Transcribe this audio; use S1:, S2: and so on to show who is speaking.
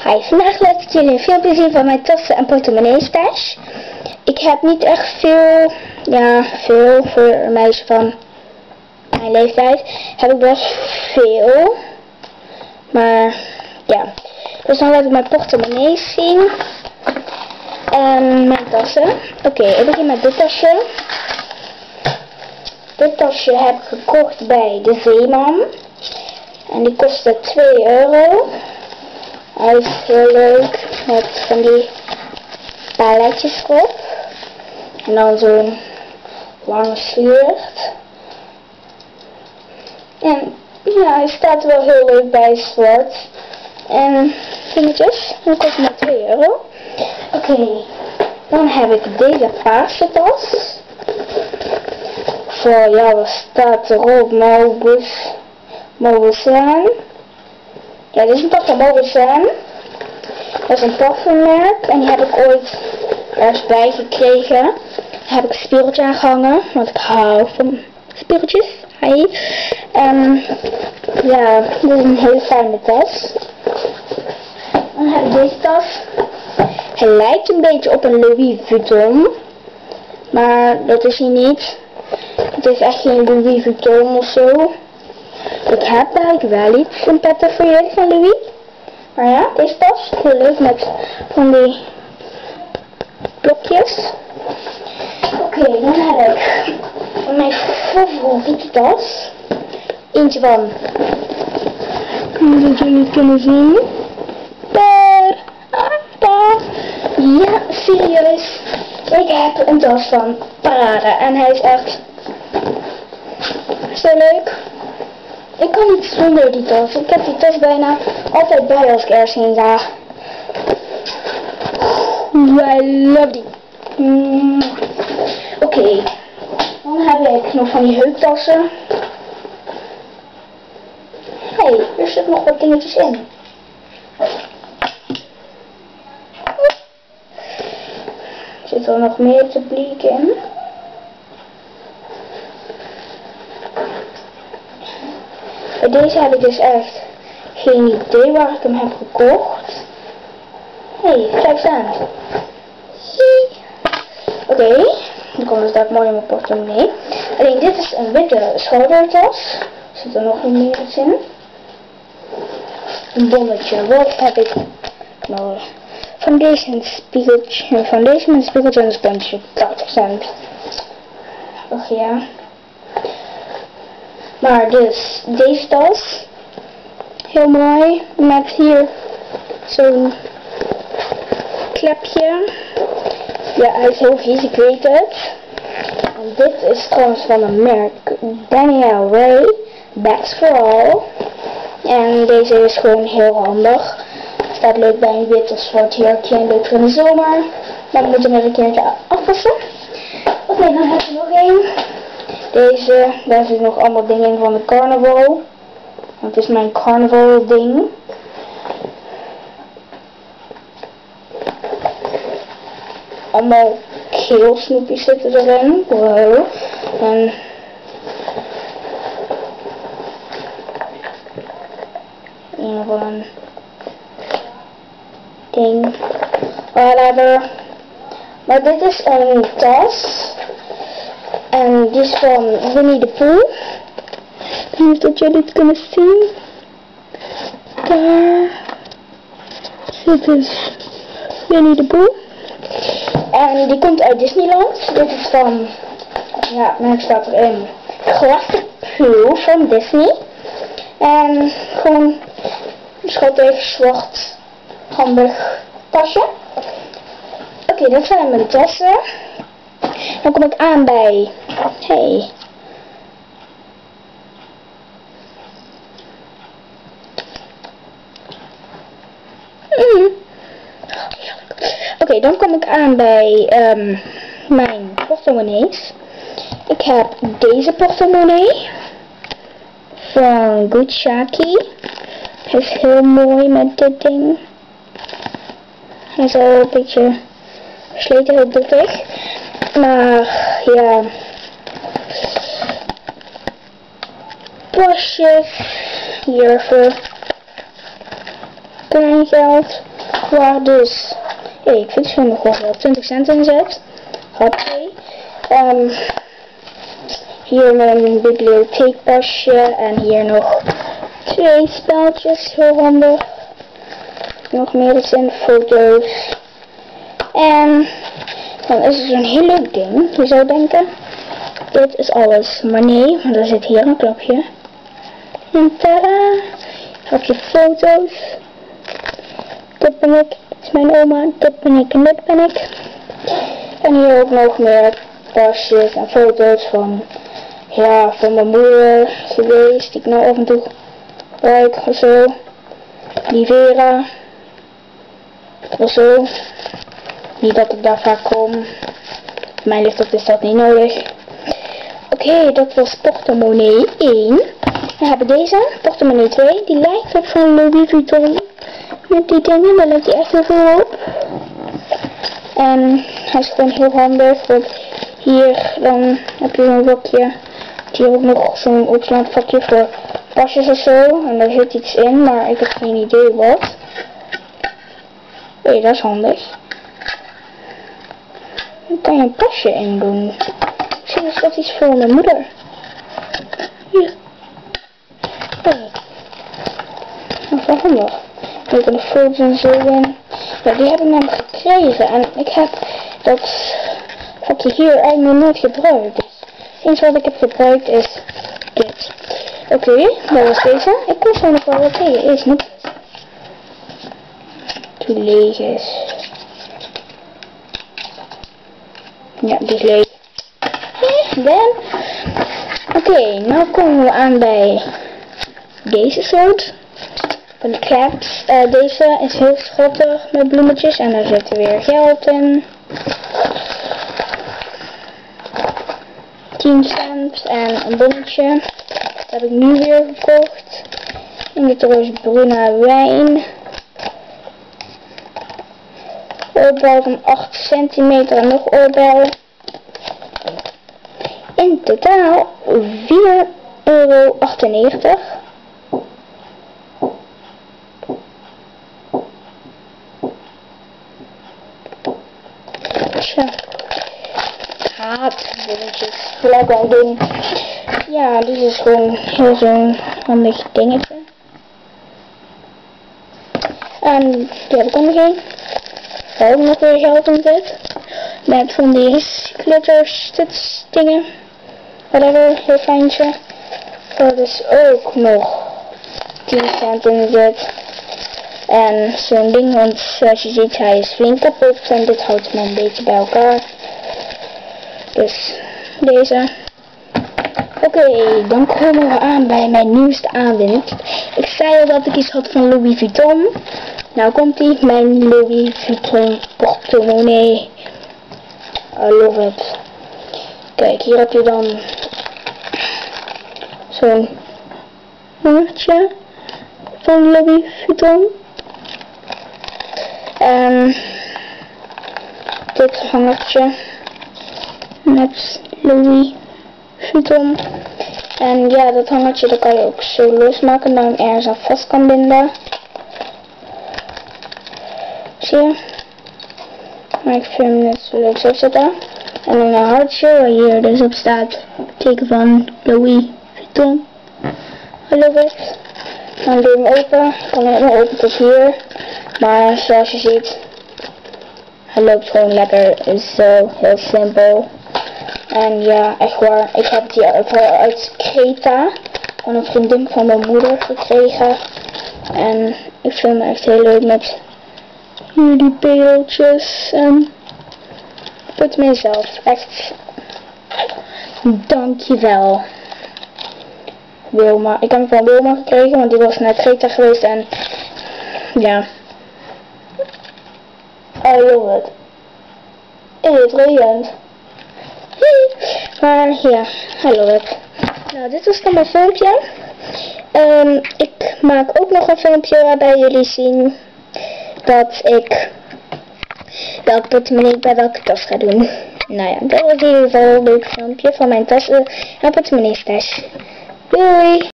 S1: Hi, vandaag laat ik jullie een filmpje zien van mijn tassen en portemonnee stash. Ik heb niet echt veel voor een meisje van mijn leeftijd. Heb ik best veel. Maar ja, dus dan laat ik mijn portemonnees zien. En mijn tassen. Oké, ik begin met dit tasje. Dit tasje heb ik gekocht bij de Zeeman. En die kostte €2. Hij is heel leuk met van die paletjes erop. En dan zo'n lange sluiert. En ja, hij staat wel heel leuk bij zwart. En dingetjes. En kost maar €2. Oké, dan heb ik deze paarse tas. Voor ja, wat staat erop? Mauboussin. Ja, dit is een tas van Mauboussin. Dat is een parfummerk en die heb ik ooit ergens bij gekregen. Daar heb ik een spiegeltje aan gehangen, want ik hou van spiegeltjes. En ja, dit is een hele fijne tas. Dan heb ik deze tas. Hij lijkt een beetje op een Louis Vuitton, maar dat is hij niet. Het is echt geen Louis Vuitton of zo. Ik heb eigenlijk wel iets in petto voor jullie van Louis. Maar ja, deze tas is heel leuk met van die blokjes. Oké, dan heb ik mijn favoriete tas. Eentje van, dat jullie het kunnen zien. Daar. Ja, serieus. Ik heb een tas van Parade en hij is echt zo leuk. Ik kan niet zonder die tas. Ik heb die tas bijna altijd bij als ik ergens heen ga. I love die. Oké. Dan heb ik nog van die heuptassen. Hey, er zitten nog wat dingetjes in. Zit er nog meer te blikken in? Bij deze heb ik dus echt geen idee waar ik hem heb gekocht. Hey, kijk eens aan. Oké, dan komt het ook mooi in mijn portemonnee. Alleen dit is een witte schoudertas. Zit er nog meer iets in? Een bonnetje. Wat heb ik? Nou, van deze een spiegeltje. Van deze met een spiegeltje en een sponsje. 80 cent. Och ja. Maar dus deze tas, heel mooi, met hier zo'n klepje. Ja, hij is heel vies, ik weet het. En dit is trouwens van een merk, Daniel Ray, Bags for All. En deze is gewoon heel handig. Staat leuk bij een wit of zwart jurkje en leuk voor de zomer. Dan moet je hem een keertje afwassen. Oké, dan heb ik nog één. Deze, daar zitten nog allemaal dingen in van de carnaval. Want het is mijn carnaval ding. Allemaal keelsnoepjes zitten erin. Wow. En een van een ding. Whatever. Maar dit is een tas. En die is van Winnie the Pooh. Ik weet niet of jullie het kunnen zien. Daar zit dus Winnie the Pooh. En die komt uit Disneyland. Dit is van, ja, merk staat erin, Classic Pooh van Disney. En gewoon een schattig zwart handig tasje. Oké, dat zijn mijn tassen. Dan kom ik aan bij, hey. Oké, dan kom ik aan bij mijn portemonnees. Ik heb deze portemonnee van Gucci. Hij is heel mooi met dit ding. Hij is al een beetje versleten, heel bottelig. Maar ja, pasjes, hier voor kleingeld. waar dus, ik vind het nog wel 20 cent in zit. Hoppé. Hier mijn bibliotheekpasje en hier nog 2 speltjes, heel handig. Nog meer iets in, foto's. En dan is er zo'n heel leuk ding. Je zou denken, dit is alles. Maar nee, want er zit hier een klapje. En tada! Heb je foto's. Dit ben ik, dit is mijn oma, dit ben ik en dit ben ik. En hier ook nog meer pasjes en foto's van, ja, van mijn moeder geweest. Die ik nou af en toe gebruik of zo. Die Vera. Of zo. Niet dat ik daar vaak kom. Voor mij ligt is dat niet nodig. Oké, dat was portemonnee 1. Dan hebben we deze, portemonnee 2. Die lijkt op van Louis Vuitton. Met die dingen, daar lijkt hij echt heel veel op. En hij is gewoon heel handig. Want hier dan heb je zo'n vakje. Hier ook nog zo'n opslaandvakje voor pasjes of zo. En daar zit iets in, maar ik heb geen idee wat. Hé, dat is handig. Dan kan je een pasje in doen. Misschien is dat iets voor mijn moeder. Hier. Hey. Dat is wel handig. Hier kan de foto's en zo in. Ja, die heb ik namelijk gekregen. En ik heb dat vakje hier eigenlijk nog nooit gebruikt. Dus het enige wat ik heb gebruikt is dit. Oké, dat was deze. Ik kon zo nog wel wat tegen. Eerst niet. Die leeg is. Ja, die is leeg. Dan. Oké, nou komen we aan bij deze soort. Van de caps. Deze is heel schattig met bloemetjes en daar zit weer geld in. 10 cent en een bonnetje. Dat heb ik nu weer gekocht. In dit roosbrune wijn. Oorbel van 8 centimeter en nog oorbel. In totaal €4,98. Tja. Haatbolletjes. Gelijk wel een ding. Ja, dit is gewoon heel zo'n handig dingetje. En die heb ik ook nog een. Daar ook nog weer geld in zit. Met van die glitters, dingen. Whatever, heel fijntje. Er is ook nog 10 cent in zit. En zo'n ding, want zoals je ziet, hij is flink kapot. En dit houdt me een beetje bij elkaar. Dus deze. Oké, dan komen we aan bij mijn nieuwste aanwinst. Ik zei al dat ik iets had van Louis Vuitton. Nou komt ie, mijn Louis Vuitton portemonnee. I love it. Kijk, hier heb je dan zo'n hangertje van Louis Vuitton. En dit hangertje met Louis Vuitton. En ja, dat hangertje dat kan je ook zo losmaken, dat je hem ergens aan vast kan binden. Zie je? Maar ik vind hem net zo leuk zo zitten. En dan een hartje waar hier dus op staat teken van Louis Vuitton. I love it. Dan doe je hem open. Ik kan hem helemaal open tot hier. Maar zoals je ziet, hij loopt gewoon lekker. Zo heel simpel. En ja, echt waar. Ik heb die uit Kreta van een vriendin van mijn moeder gekregen. En ik vind hem echt heel leuk met hier die beeldjes en het mezelf. Echt dankjewel Wilma. Ik heb hem van Wilma gekregen, want die was naar Kreta geweest en ja. I love it. Het regent. Maar ja, I love it. Nou, dit was dan mijn filmpje. Ik maak ook nog een filmpje waarbij jullie zien dat ik welke portemonnee bij welke tas ga doen. Nou ja, dat was in ieder geval een leuk filmpje van mijn tassen en portemonnee stash. Doei!